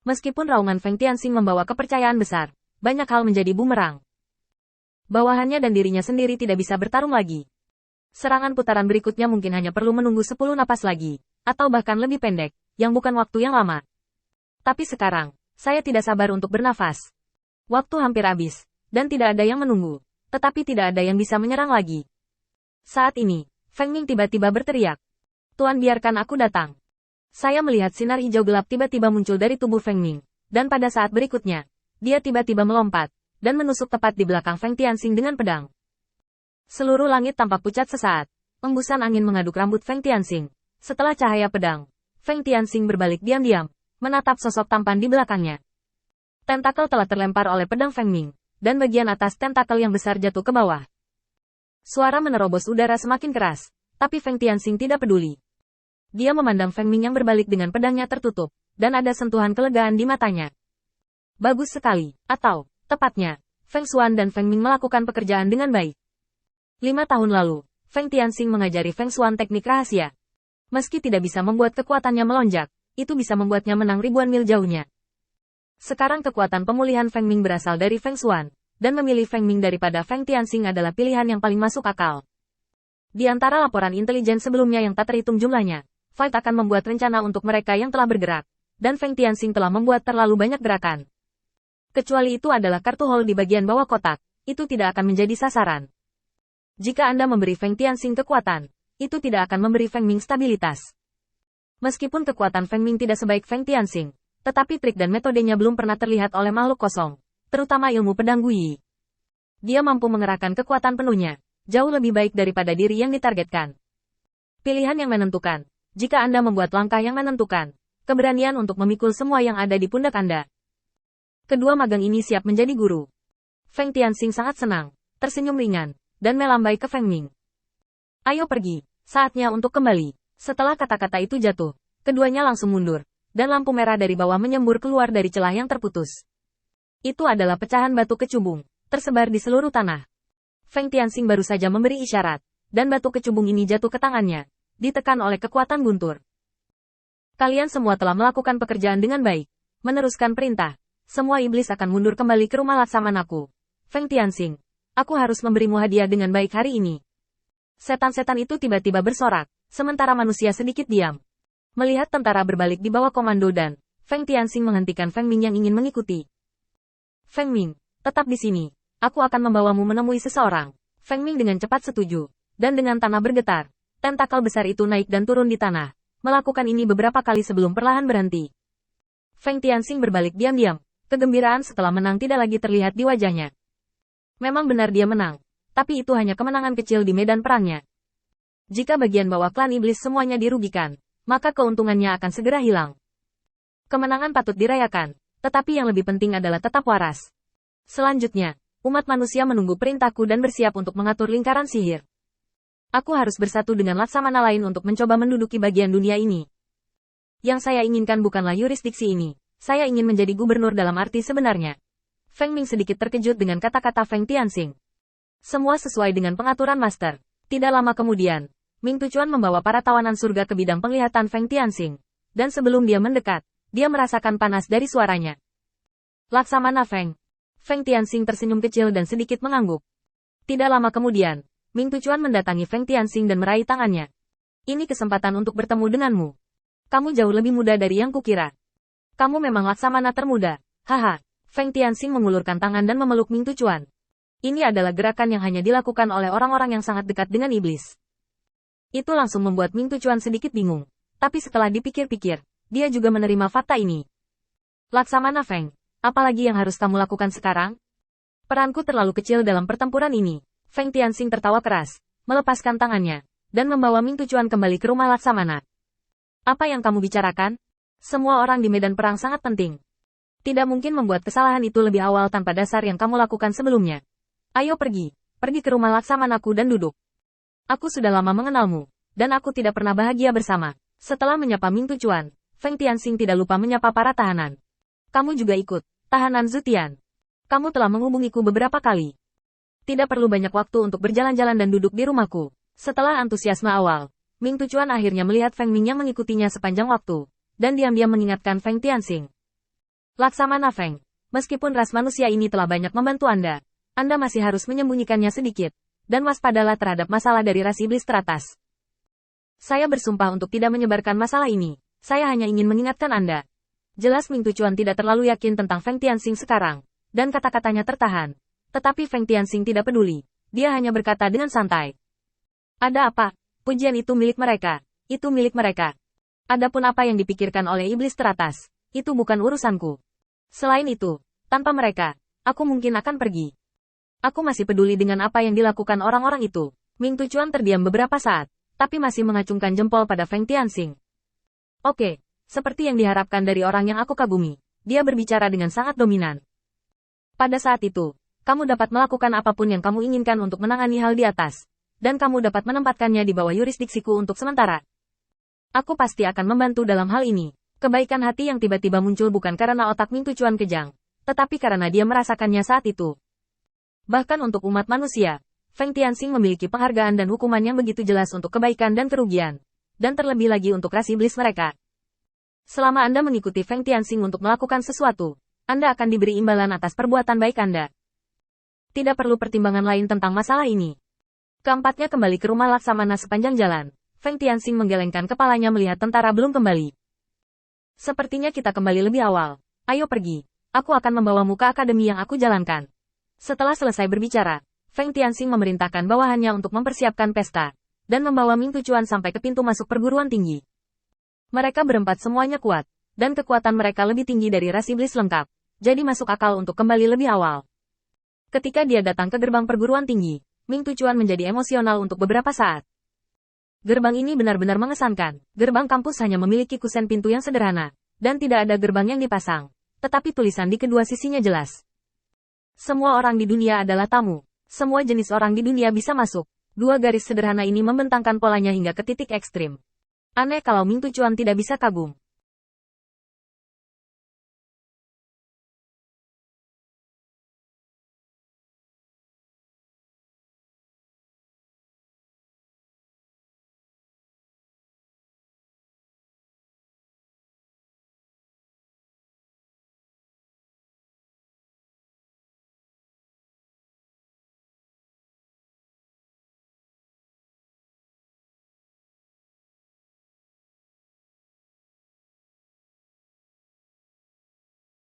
Meskipun raungan Feng Tianxing membawa kepercayaan besar, banyak hal menjadi bumerang. Bawahannya dan dirinya sendiri tidak bisa bertarung lagi. Serangan putaran berikutnya mungkin hanya perlu menunggu 10 napas lagi, atau bahkan lebih pendek, yang bukan waktu yang lama. Tapi sekarang, saya tidak sabar untuk bernafas. Waktu hampir habis, dan tidak ada yang menunggu, tetapi tidak ada yang bisa menyerang lagi. Saat ini, Feng Ming tiba-tiba berteriak. Tuan, biarkan aku datang. Saya melihat sinar hijau gelap tiba-tiba muncul dari tubuh Feng Ming, dan pada saat berikutnya, dia tiba-tiba melompat, dan menusuk tepat di belakang Feng Tianxing dengan pedang. Seluruh langit tampak pucat sesaat. Embusan angin mengaduk rambut Feng Tianxing. Setelah cahaya pedang, Feng Tianxing berbalik diam-diam, menatap sosok tampan di belakangnya. Tentakel telah terlempar oleh pedang Feng Ming, dan bagian atas tentakel yang besar jatuh ke bawah. Suara menerobos udara semakin keras, tapi Feng Tianxing tidak peduli. Dia memandang Feng Ming yang berbalik dengan pedangnya tertutup, dan ada sentuhan kelegaan di matanya. Bagus sekali, atau, tepatnya, Feng Xuan dan Feng Ming melakukan pekerjaan dengan baik. 5 tahun lalu, Feng Tianxing mengajari Feng Xuan teknik rahasia. Meski tidak bisa membuat kekuatannya melonjak, itu bisa membuatnya menang ribuan mil jauhnya. Sekarang kekuatan pemulihan Feng Ming berasal dari Feng Xuan, dan memilih Feng Ming daripada Feng Tianxing adalah pilihan yang paling masuk akal. Di antara laporan intelijen sebelumnya yang tak terhitung jumlahnya, Fight akan membuat rencana untuk mereka yang telah bergerak, dan Feng Tianxing telah membuat terlalu banyak gerakan. Kecuali itu adalah kartu hall di bagian bawah kotak, itu tidak akan menjadi sasaran. Jika Anda memberi Feng Tianxing kekuatan, itu tidak akan memberi Feng Ming stabilitas. Meskipun kekuatan Feng Ming tidak sebaik Feng Tianxing, tetapi trik dan metodenya belum pernah terlihat oleh makhluk kosong, terutama ilmu pedang Guyi. Dia mampu mengerahkan kekuatan penuhnya, jauh lebih baik daripada diri yang ditargetkan. Pilihan yang menentukan, jika Anda membuat langkah yang menentukan, keberanian untuk memikul semua yang ada di pundak Anda. Kedua magang ini siap menjadi guru. Feng Tianxing sangat senang, tersenyum ringan, dan melambai ke Feng Ming. Ayo pergi, saatnya untuk kembali. Setelah kata-kata itu jatuh, keduanya langsung mundur, dan lampu merah dari bawah menyembur keluar dari celah yang terputus. Itu adalah pecahan batu kecubung, tersebar di seluruh tanah. Feng Tianxing baru saja memberi isyarat, dan batu kecubung ini jatuh ke tangannya, ditekan oleh kekuatan guntur. Kalian semua telah melakukan pekerjaan dengan baik, meneruskan perintah. Semua iblis akan mundur kembali ke rumah laksamanaku. Feng Tianxing, aku harus memberimu hadiah dengan baik hari ini. Setan-setan itu tiba-tiba bersorak, sementara manusia sedikit diam. Melihat tentara berbalik di bawah komando dan, Feng Tianxing menghentikan Feng Ming yang ingin mengikuti. Feng Ming, tetap di sini. Aku akan membawamu menemui seseorang. Feng Ming dengan cepat setuju, dan dengan tanah bergetar, tentakel besar itu naik dan turun di tanah. Melakukan ini beberapa kali sebelum perlahan berhenti. Feng Tianxing berbalik diam-diam. Kegembiraan setelah menang tidak lagi terlihat di wajahnya. Memang benar dia menang, tapi itu hanya kemenangan kecil di medan perangnya. Jika bagian bawah klan iblis semuanya dirugikan, maka keuntungannya akan segera hilang. Kemenangan patut dirayakan, tetapi yang lebih penting adalah tetap waras. Selanjutnya, umat manusia menunggu perintahku dan bersiap untuk mengatur lingkaran sihir. Aku harus bersatu dengan laksamana lain untuk mencoba menduduki bagian dunia ini. Yang saya inginkan bukanlah yurisdiksi ini. Saya ingin menjadi gubernur dalam arti sebenarnya. Feng Ming sedikit terkejut dengan kata-kata Feng Tianxing. Semua sesuai dengan pengaturan master. Tidak lama kemudian, Ming Tuchuan membawa para tawanan surga ke bidang penglihatan Feng Tianxing. Dan sebelum dia mendekat, dia merasakan panas dari suaranya. Laksamana Feng. Feng Tianxing tersenyum kecil dan sedikit mengangguk. Tidak lama kemudian, Ming Tuchuan mendatangi Feng Tianxing dan meraih tangannya. Ini kesempatan untuk bertemu denganmu. Kamu jauh lebih muda dari yang kukira. Kamu memang laksamana termuda. Haha. Feng Tianxing mengulurkan tangan dan memeluk Ming Tuchuan. Ini adalah gerakan yang hanya dilakukan oleh orang-orang yang sangat dekat dengan iblis. Itu langsung membuat Ming Tuchuan sedikit bingung. Tapi setelah dipikir-pikir, dia juga menerima fakta ini. Laksamana Feng, apalagi yang harus kamu lakukan sekarang? Peranku terlalu kecil dalam pertempuran ini. Feng Tianxing tertawa keras, melepaskan tangannya, dan membawa Ming Tuchuan kembali ke rumah laksamana. Apa yang kamu bicarakan? Semua orang di medan perang sangat penting. Tidak mungkin membuat kesalahan itu lebih awal tanpa dasar yang kamu lakukan sebelumnya. Ayo pergi ke rumah laksamanaku dan duduk. Aku sudah lama mengenalmu, dan aku tidak pernah bahagia bersama. Setelah menyapa Ming Tuchuan, Feng Tianxing tidak lupa menyapa para tahanan. Kamu juga ikut, tahanan Zutian. Kamu telah menghubungiku beberapa kali. Tidak perlu banyak waktu untuk berjalan-jalan dan duduk di rumahku. Setelah antusiasme awal, Ming Tuchuan akhirnya melihat Feng Ming yang mengikutinya sepanjang waktu. Dan diam-diam mengingatkan Feng Tianxing. Laksamana Feng, meskipun ras manusia ini telah banyak membantu Anda masih harus menyembunyikannya sedikit, dan waspadalah terhadap masalah dari ras iblis teratas. Saya bersumpah untuk tidak menyebarkan masalah ini, saya hanya ingin mengingatkan Anda. Jelas Ming Tuchuan tidak terlalu yakin tentang Feng Tianxing sekarang, dan kata-katanya tertahan. Tetapi Feng Tianxing tidak peduli, dia hanya berkata dengan santai. Ada apa? Pujian itu milik mereka, itu milik mereka. Adapun apa yang dipikirkan oleh iblis teratas, itu bukan urusanku. Selain itu, tanpa mereka, aku mungkin akan pergi. Aku masih peduli dengan apa yang dilakukan orang-orang itu. Ming Tuchuan terdiam beberapa saat, tapi masih mengacungkan jempol pada Feng Tianxing. Oke, seperti yang diharapkan dari orang yang aku kagumi, dia berbicara dengan sangat dominan. Pada saat itu, kamu dapat melakukan apapun yang kamu inginkan untuk menangani hal di atas, dan kamu dapat menempatkannya di bawah yurisdiksiku untuk sementara. Aku pasti akan membantu dalam hal ini. Kebaikan hati yang tiba-tiba muncul bukan karena otak Ming Tuchuan kejang, tetapi karena dia merasakannya saat itu. Bahkan untuk umat manusia, Feng Tianxing memiliki penghargaan dan hukuman yang begitu jelas untuk kebaikan dan kerugian, dan terlebih lagi untuk ras iblis mereka. Selama Anda mengikuti Feng Tianxing untuk melakukan sesuatu, Anda akan diberi imbalan atas perbuatan baik Anda. Tidak perlu pertimbangan lain tentang masalah ini. Keempatnya kembali ke rumah Laksamana sepanjang jalan. Feng Tianxing menggelengkan kepalanya melihat tentara belum kembali. Sepertinya kita kembali lebih awal. Ayo pergi. Aku akan membawamu ke akademi yang aku jalankan. Setelah selesai berbicara, Feng Tianxing memerintahkan bawahannya untuk mempersiapkan pesta, dan membawa Ming Tuchuan sampai ke pintu masuk perguruan tinggi. Mereka berempat semuanya kuat, dan kekuatan mereka lebih tinggi dari ras iblis lengkap, jadi masuk akal untuk kembali lebih awal. Ketika dia datang ke gerbang perguruan tinggi, Ming Tuchuan menjadi emosional untuk beberapa saat. Gerbang ini benar-benar mengesankan. Gerbang kampus hanya memiliki kusen pintu yang sederhana, dan tidak ada gerbang yang dipasang. Tetapi tulisan di kedua sisinya jelas. Semua orang di dunia adalah tamu. Semua jenis orang di dunia bisa masuk. Dua garis sederhana ini membentangkan polanya hingga ke titik ekstrim. Aneh kalau Ming Tuchuan tidak bisa kagum.